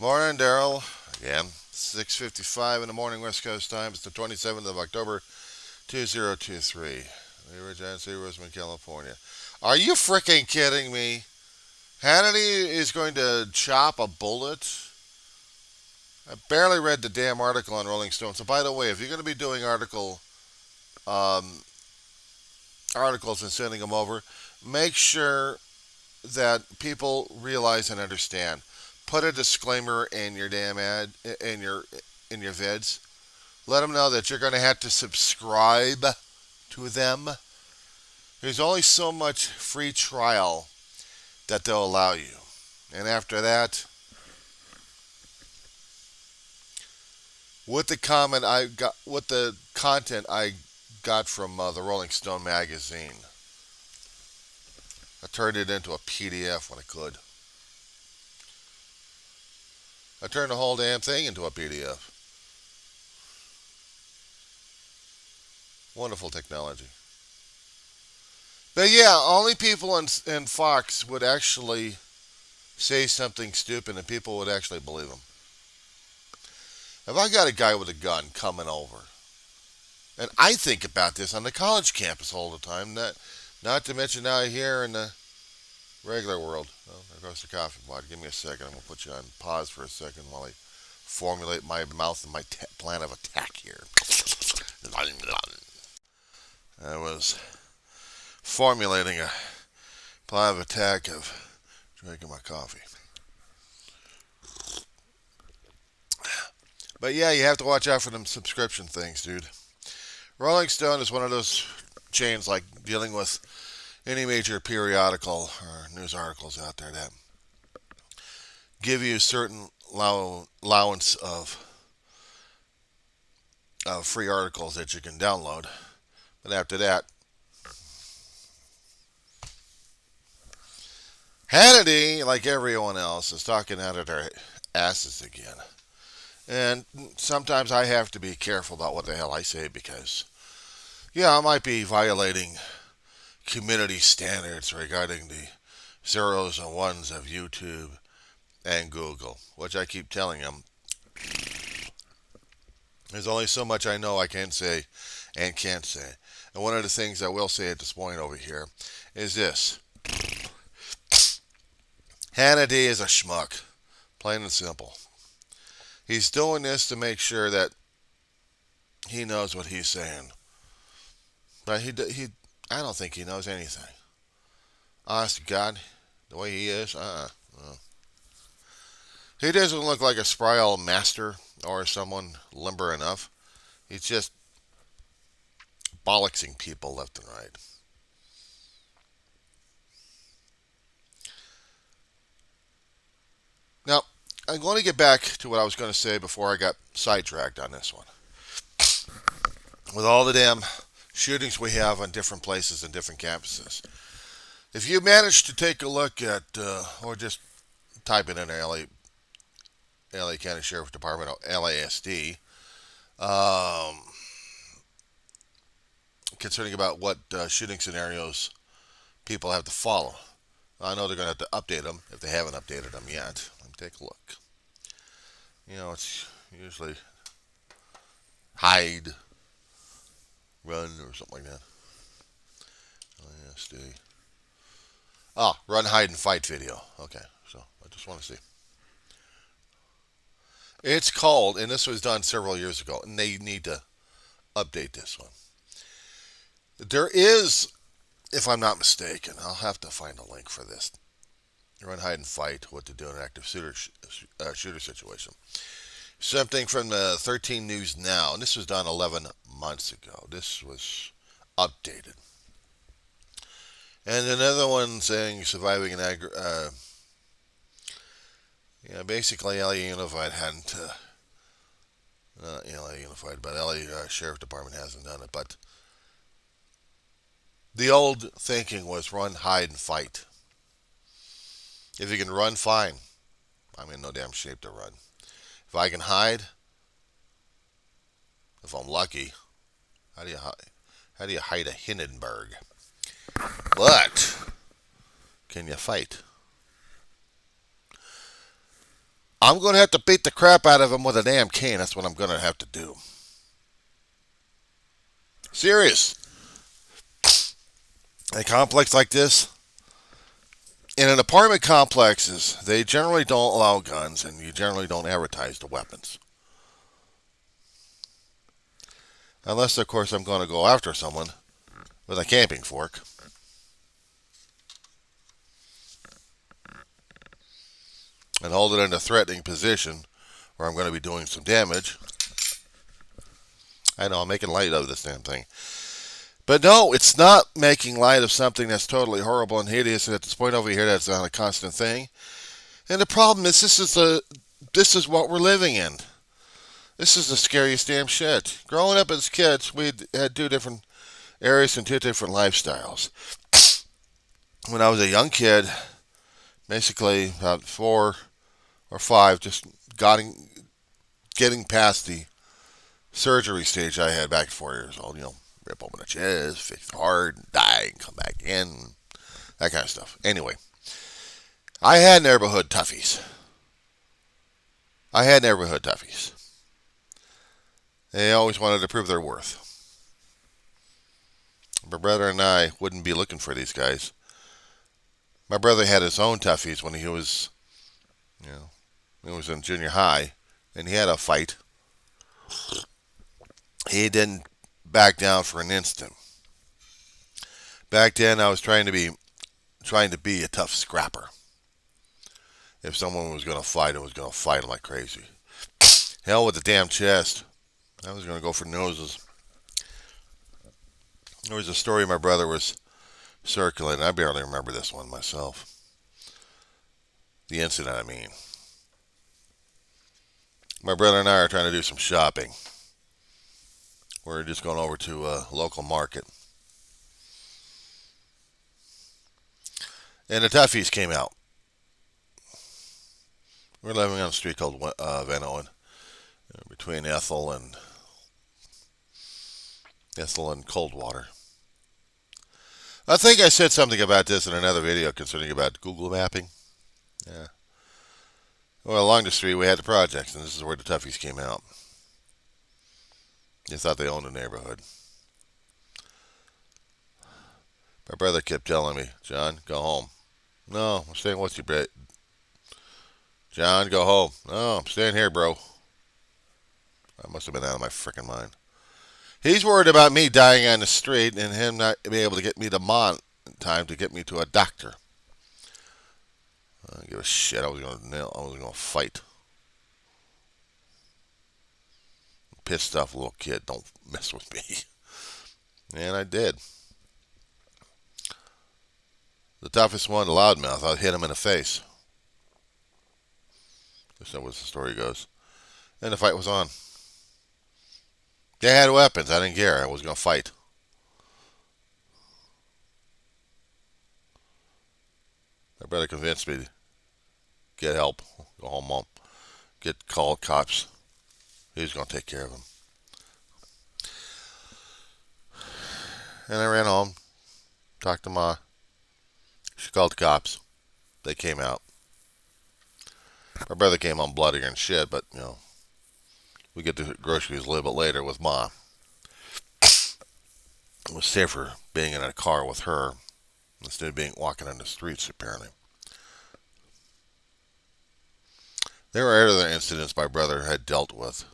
Morning, Daryl. Again, 6:55 in the morning, West Coast time. It's the 27th of October, 2023. The original Roseman, California. Are you freaking kidding me? Hannity is going to chop a bullet. I barely read the damn article on Rolling Stone. So, by the way, if you're going to be doing um, articles and sending them over, make sure that people realize and understand. Put a disclaimer in your damn ad in your vids. Let them know that you're going to have to subscribe to them. There's only so much free trial that they'll allow you, and after that, with the content I got from the Rolling Stone magazine, I turned it into a PDF when I could. I turned the whole damn thing into a PDF. Wonderful technology. But yeah, only people in Fox would actually say something stupid and people would actually believe him. If I got a guy with a gun coming over, and I think about this on the college campus all the time, not to mention out here in the regular world. Oh, there goes the coffee pot. Give me a second. I'm going to put you on pause for a second while I formulate my mouth and my plan of attack here. I was formulating a plan of attack of drinking my coffee. But yeah, you have to watch out for them subscription things, dude. Rolling Stone is one of those chains like dealing with any major periodical or news articles out there that give you a certain allowance of free articles that you can download. But after that, Hannity, like everyone else, is talking out of their asses again. And sometimes I have to be careful about what the hell I say because, yeah, I might be violating community standards regarding the zeros and ones of YouTube and Google, which I keep telling them. There's only so much I know I can say and can't say. And one of the things I will say at this point over here is this. Hannity is a schmuck. Plain and simple. He's doing this to make sure that he knows what he's saying. But I don't think he knows anything. Honest to God, the way he is, He doesn't look like a spry old master or someone limber enough. He's just bollocksing people left and right. Now, I'm going to get back to what I was going to say before I got sidetracked on this one. With all the damn shootings we have on different places and different campuses, if you manage to take a look at, or just type it in LA County Sheriff Department, or LASD, um, concerning about what shooting scenarios people have to follow. I know they're going to have to update them if they haven't updated them yet. Let me take a look. It's usually hide, run, or something like that. LASD. Oh, run, hide, and fight video. Okay, so I just want to see. It's called, and this was done several years ago, and they need to update this one. There is, if I'm not mistaken, I'll have to find a link for this. Run, hide, and fight. What to do in an active shooter situation. Something from the 13 News Now, and this was done 11 months ago. This was updated. And another one saying surviving an basically LA Unified hadn't, not LA Unified, but LA Sheriff Department hasn't done it. But the old thinking was run, hide, and fight. If you can run, fine. I'm in no damn shape to run. If I can hide, if I'm lucky, how do you hide? How do you hide a Hindenburg? But can you fight? I'm going to have to beat the crap out of him with a damn cane. That's what I'm going to have to do. Serious. A complex like this, in an apartment complexes, they generally don't allow guns, and you generally don't advertise the weapons. Unless, of course, I'm going to go after someone with a camping fork. And hold it in a threatening position where I'm going to be doing some damage. I know, I'm making light of this damn thing. But no, it's not making light of something that's totally horrible and hideous, and at this point over here that's not a constant thing. And the problem is this is what we're living in. This is the scariest damn shit. Growing up as kids, we had two different areas and two different lifestyles. When I was a young kid, basically about 4 or 5, just getting past the surgery stage I had back at 4 years old, rip open the chest, fix the heart, die, and come back in, that kind of stuff. Anyway, I had neighborhood toughies. They always wanted to prove their worth. My brother and I wouldn't be looking for these guys. My brother had his own toughies when he was, he was in junior high, and he had a fight. He didn't back down for an instant. Back then, I was trying to be a tough scrapper. If someone was going to fight, I was going to fight them like crazy. Hell with the damn chest. I was going to go for noses. There was a story my brother was circulating. I barely remember this one myself. The incident, I mean. My brother and I are trying to do some shopping. We're just going over to a local market. And the toughies came out. We're living on a street called Van Owen, between Ethel and Coldwater. I think I said something about this in another video concerning about Google mapping. Yeah. Well, along the street we had the projects, and this is where the toughies came out. They thought they owned the neighborhood. My brother kept telling me, John, go home. No, I'm staying with you, Brett. John, go home. No, I'm staying here, bro. I must have been out of my frickin' mind. He's worried about me dying on the street and him not being able to get me to Mont in time to get me to a doctor. I don't give a shit. I was going to fight. Pissed off little kid. Don't mess with me. And I did. The toughest one, the loudmouth, I hit him in the face. At least that was the story goes. And the fight was on. They had weapons. I didn't care. I was going to fight. My brother convinced me to get help. Go home, Mom. Call cops. He was going to take care of him. And I ran home. Talked to Ma. She called the cops. They came out. My brother came home bloodier and shit, but, we get to groceries a little bit later with Ma. It was safer being in a car with her instead of walking on the streets, apparently. There were other incidents my brother had dealt with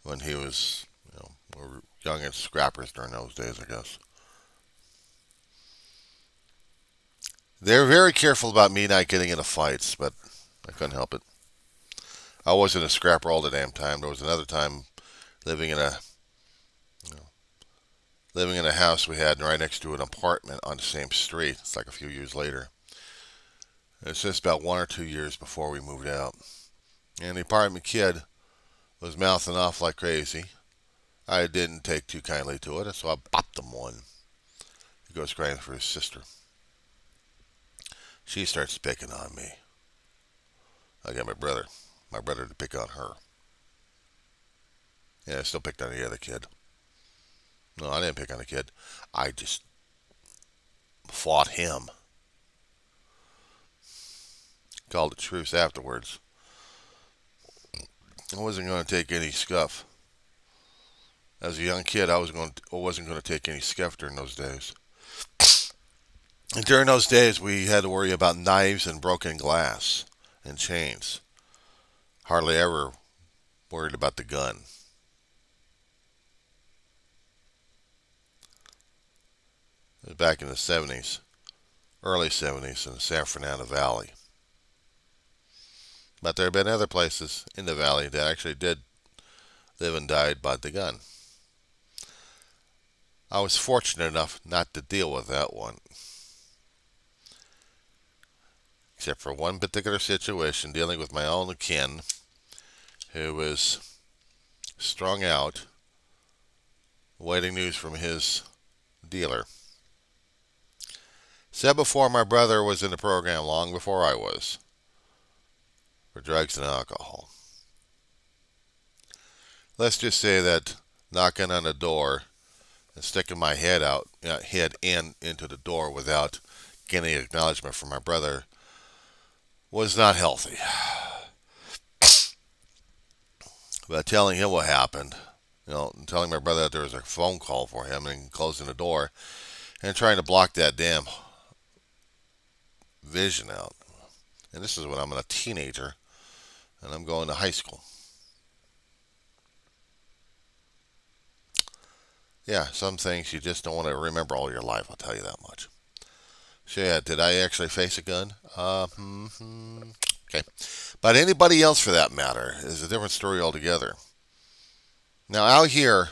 when he was, we were young and scrappers during those days, I guess. They were very careful about me not getting into fights, but I couldn't help it. I wasn't a scrapper all the damn time. There was another time living in a house we had right next to an apartment on the same street. It's like a few years later. It's just about 1 or 2 years before we moved out. And the apartment kid was mouthing off like crazy. I didn't take too kindly to it, so I bopped him one. He goes crying for his sister. She starts picking on me. I got my brother to pick on her. Yeah, I still picked on the other kid. No, I didn't pick on the kid. I just fought him. Called it truce afterwards. I wasn't going to take any scuff. As a young kid, I wasn't going to take any scuff during those days. And during those days, we had to worry about knives and broken glass and chains. Hardly ever worried about the gun. It was back in the 70s, early 70s in the San Fernando Valley. But there have been other places in the valley that actually did live and died by the gun. I was fortunate enough not to deal with that one. Except for one particular situation dealing with my own kin who was strung out, waiting news from his dealer. Said before, my brother was in the program long before I was, for drugs and alcohol. Let's just say that knocking on the door and sticking my head into the door without getting acknowledgement from my brother was not healthy. But telling him what happened, telling my brother that there was a phone call for him and closing the door and trying to block that damn vision out. And this is when I'm a teenager and I'm going to high school. Yeah, some things you just don't want to remember all your life, I'll tell you that much. So yeah, did I actually face a gun? Okay. But anybody else for that matter is a different story altogether. Now out here,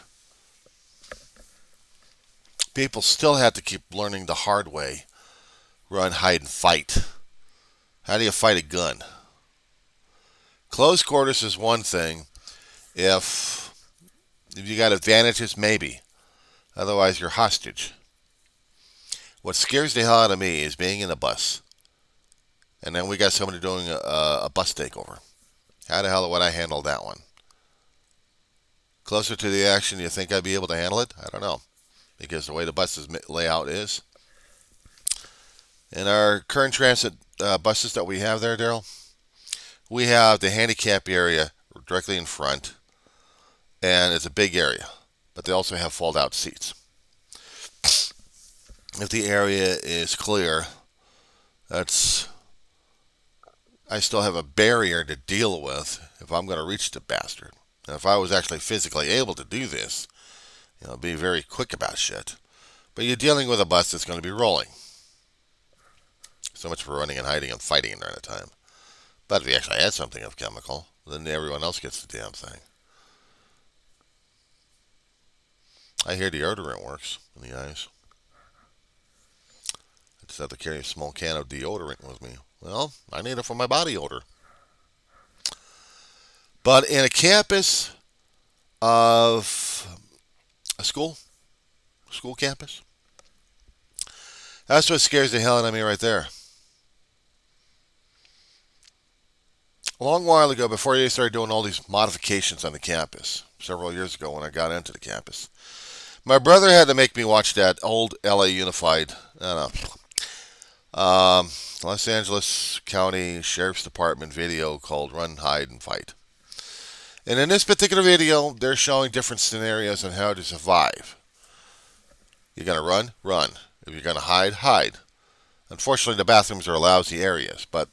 people still have to keep learning the hard way. Run, hide, and fight. How do you fight a gun? Close quarters is one thing. If you got advantages, maybe. Otherwise, you're hostage. What scares the hell out of me is being in a bus, and then we got somebody doing a bus takeover. How the hell would I handle that one? Closer to the action, you think I'd be able to handle it? I don't know, because the way the bus's layout is. In our current transit buses that we have there, Daryl, we have the handicap area directly in front, and it's a big area. But they also have fold-out seats. If the area is clear, I still have a barrier to deal with if I'm going to reach the bastard. Now, if I was actually physically able to do this, be very quick about shit. But you're dealing with a bus that's going to be rolling. So much for running and hiding and fighting during the time. But if you actually add something of chemical, then everyone else gets the damn thing. I hear deodorant works in the eyes. I just have to carry a small can of deodorant with me. Well, I need it for my body odor. But in a campus of a school campus, that's what scares the hell out of me right there. A long while ago, before they started doing all these modifications on the campus, several years ago when I got into the campus, my brother had to make me watch that old LA Unified, Los Angeles County Sheriff's Department video called Run, Hide, and Fight. And in this particular video, they're showing different scenarios on how to survive. You're going to run? Run. If you're going to hide, hide. Unfortunately, the bathrooms are lousy areas, but,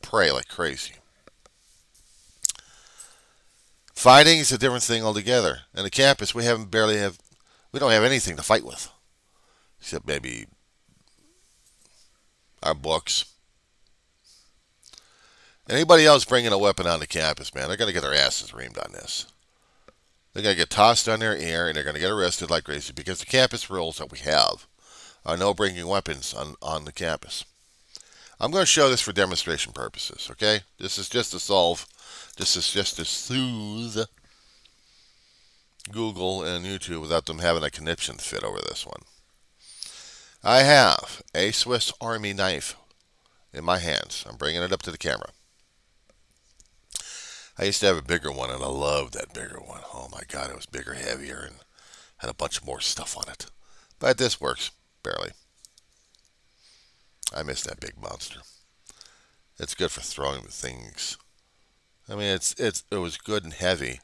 pray like crazy. Fighting is a different thing altogether. On the campus, we don't have anything to fight with, except maybe our books. Anybody else bringing a weapon on the campus, man, they're going to get their asses reamed on this. They're going to get tossed on their ear, and they're going to get arrested like crazy because the campus rules that we have are no bringing weapons on the campus. I'm going to show this for demonstration purposes, okay? This is just to soothe Google and YouTube without them having a conniption fit over this one. I have a Swiss Army knife in my hands. I'm bringing it up to the camera. I used to have a bigger one, and I loved that bigger one. Oh my God, it was bigger, heavier, and had a bunch more stuff on it. But this works, barely. I miss that big monster. It's good for throwing things. I mean, it was good and heavy,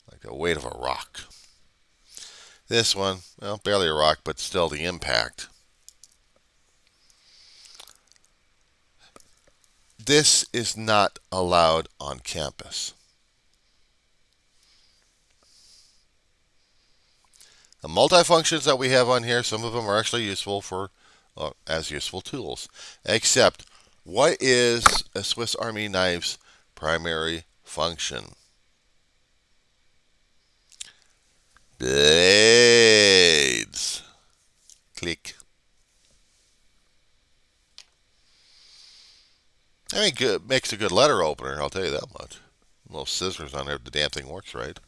like the weight of a rock. This one, well, barely a rock, but still the impact. This is not allowed on campus. The multifunctions that we have on here, some of them are actually useful as useful tools. Except, what is a Swiss Army knife's primary function? Blades. Click. I mean, good, makes a good letter opener, I'll tell you that much. Little scissors on there, the damn thing works right.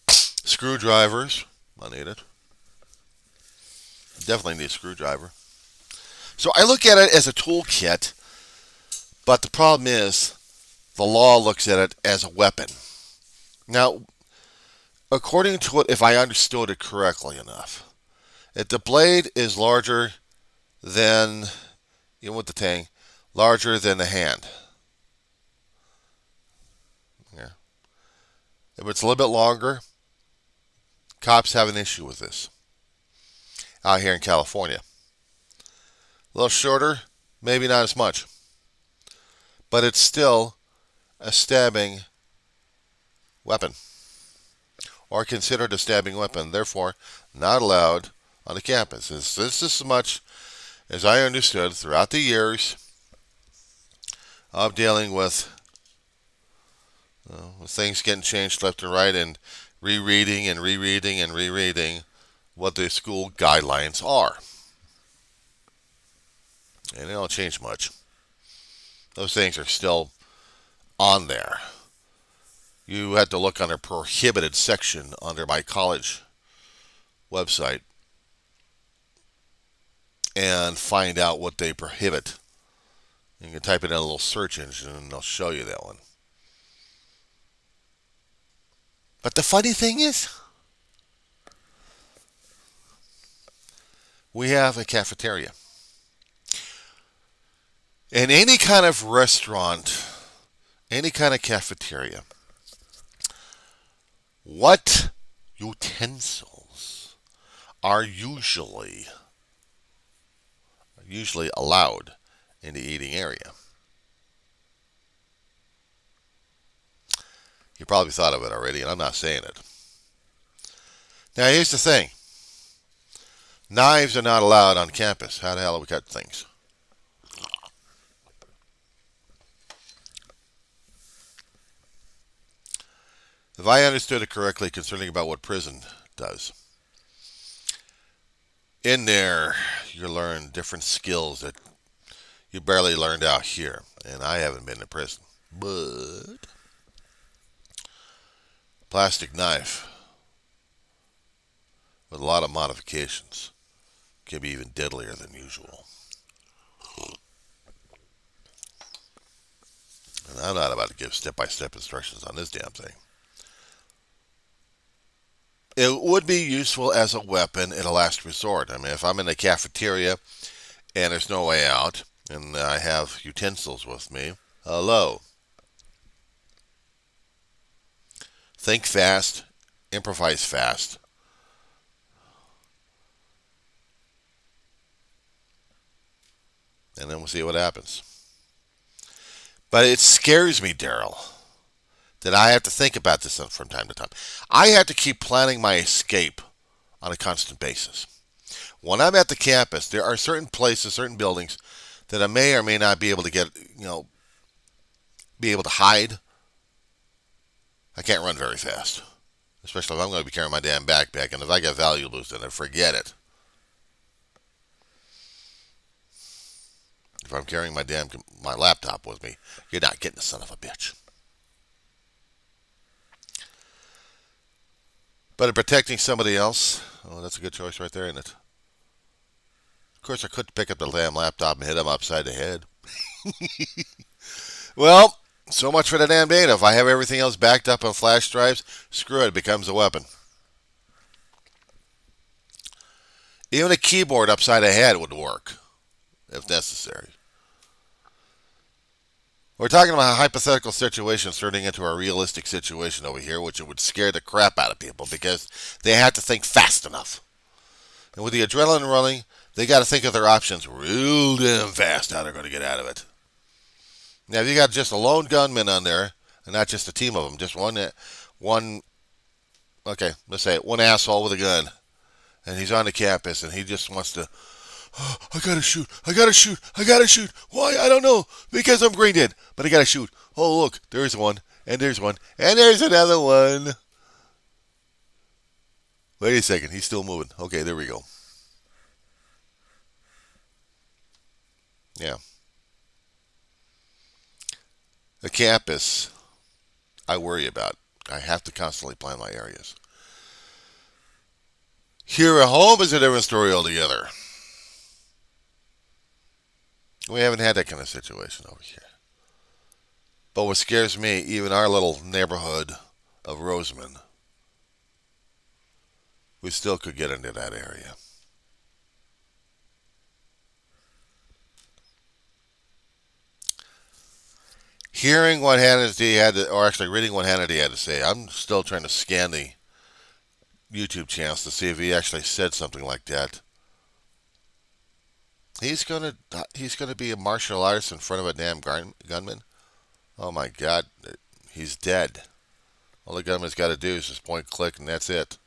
Screwdrivers, I need it. Definitely need a screwdriver. So I look at it as a toolkit, but the problem is the law looks at it as a weapon. Now, according to it, if I understood it correctly enough, if the blade is larger than, even with the tang, larger than the hand. Yeah. If it's a little bit longer, cops have an issue with this out here in California. A little shorter, maybe not as much. But it's still a stabbing weapon, or considered a stabbing weapon, therefore not allowed on the campus. This is as much as I understood throughout the years of dealing with things getting changed left and right and rereading and rereading and rereading what the school guidelines are. And they don't change much. Those things are still on there. You had to look under prohibited section under my college website and find out what they prohibit. You can type it in a little search engine and they'll show you that one. But the funny thing is, we have a cafeteria. In any kind of restaurant, any kind of cafeteria, what utensils are usually allowed in the eating area? You probably thought of it already, and I'm not saying it. Now, here's the thing. Knives are not allowed on campus. How the hell do we cut things? If I understood it correctly concerning about what prison does, in there you learn different skills that you barely learned out here. And I haven't been to prison. But plastic knife with a lot of modifications can be even deadlier than usual. And I'm not about to give step-by-step instructions on this damn thing. It would be useful as a weapon in a last resort. I mean, if I'm in a cafeteria and there's no way out, and I have utensils with me, hello. Think fast, improvise fast. And then we'll see what happens. But it scares me, Daryl, that I have to think about this from time to time. I have to keep planning my escape on a constant basis. When I'm at the campus, there are certain places, certain buildings that I may or may not be able to get, be able to hide. I can't run very fast, especially if I'm going to be carrying my damn backpack, and if I get valuables in it, forget it. If I'm carrying my laptop with me, you're not getting the son of a bitch. But in protecting somebody else, that's a good choice right there, isn't it? Of course, I could pick up the damn laptop and hit him upside the head. Well, so much for the damn data. If I have everything else backed up on flash drives, screw it, it becomes a weapon. Even a keyboard upside the head would work, if necessary. We're talking about a hypothetical situation turning into a realistic situation over here, which would scare the crap out of people because they have to think fast enough. And with the adrenaline running, they got to think of their options real damn fast how they're going to get out of it. Now, if you got just a lone gunman on there, and not just a team of them, just one, okay, let's say it, one asshole with a gun, and he's on the campus, and he just wants to, oh, I gotta shoot, I gotta shoot, I gotta shoot. Why? I don't know. Because I'm green dead, but I gotta shoot. Oh, look, there's one, and there's one, and there's another one. Wait a second, he's still moving. Okay, there we go. Yeah. The campus, I worry about. I have to constantly plan my areas. Here at home is a different story altogether. We haven't had that kind of situation over here. But what scares me, even our little neighborhood of Roseman, we still could get into that area. Hearing what Hannity had to, or actually reading what Hannity had to say, I'm still trying to scan the YouTube channels to see if he actually said something like that. He's gonna be a martial artist in front of a damn gunman. Oh my God, he's dead. All the gunman's got to do is just point, click, and that's it.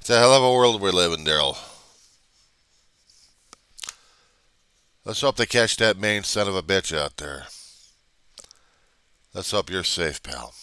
It's a hell of a world we live in, Daryl. Let's hope they catch that main son of a bitch out there. Let's hope you're safe, pal.